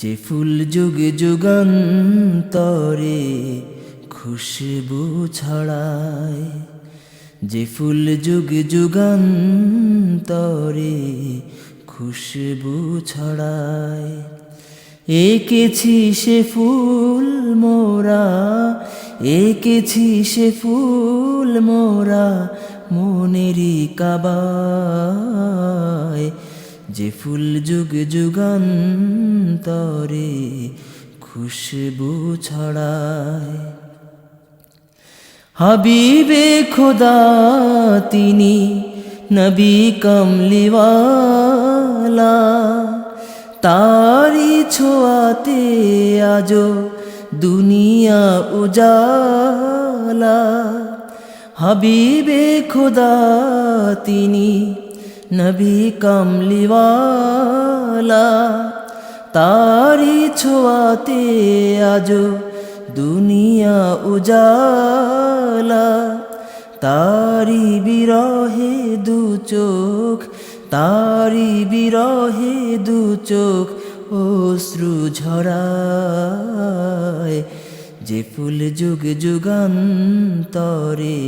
যে ফুল যুগ যুগান্তরে খুশবু ছড়ায়, যে ফুল যুগ যুগান্তরে খুশবু ছড়ায়। এঁকেছি সে ফুল মোরা, এঁকেছি সে ফুল মোরা মনেরই কাবায়। যে ফুল যুগ যুগান্তরে খুশবু ছড়ায়। হাবিবে খোদা তিনি নবী কমলিওয়ালা, তারি ছোঁয়াতে আজো দুনিয়া উজালা। হাবিবে খোদা তিনি নবী কমলিওয়ালা, তারি ছোঁয়াতে আজো দুনিয়া উজালা। তারি বিরহে দু চোখ, তারি বিরহে দু চোখ অশ্রু ঝরায়। যে ফুল যুগ যুগান্তরে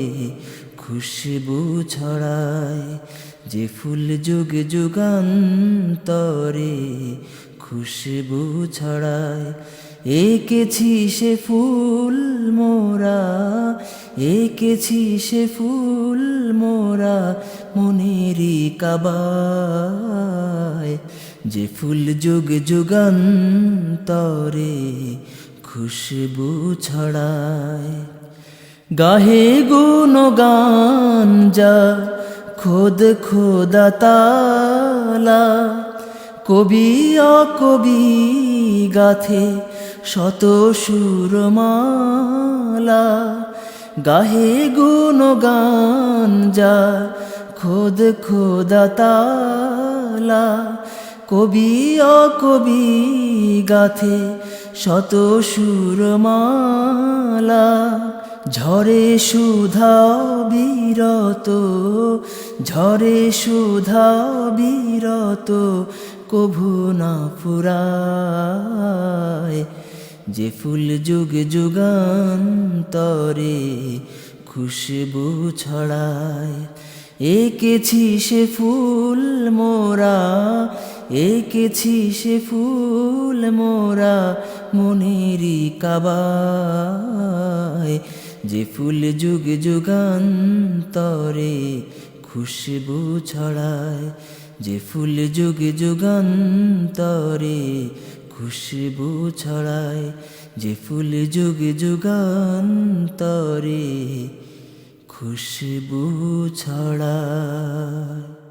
খুশবু ছড়ায়, যে ফুল যুগ যুগান্তরে খুশবু ছড়ায়। এঁকেছি সে ফুল মোরা, এঁকেছি সে ফুল মোরা মনেরই কাবায়। যে ফুল যুগ যুগান্তরে খুশবু ছড়ায়। গাহে গুণগান যা খোদ খোদা তালা, কবি অকবি গাথে শত সুরমালা। গাহে গুণগান যা খোদ খোদা তালা, কবি অকবি গাথে শত সুরমালা। ঝরে সুধা বিরত, ঝরে সুধা বিরত কভু না ফুরায়। যে ফুল যুগ যুগান্তরে খুশবু ছড়ায়। এঁকেছি সে ফুল মোরা, এঁকেছি সে ফুল মোরা মনেরই কাবায়। যে ফুল যুগ যুগান্তরে খুশবু ছড়ায়, যে ফুল যুগ যুগান্তরে খুশবু ছড়ায়। যে ফুল যুগ যুগান্তরে খুশবু ছড়ায়।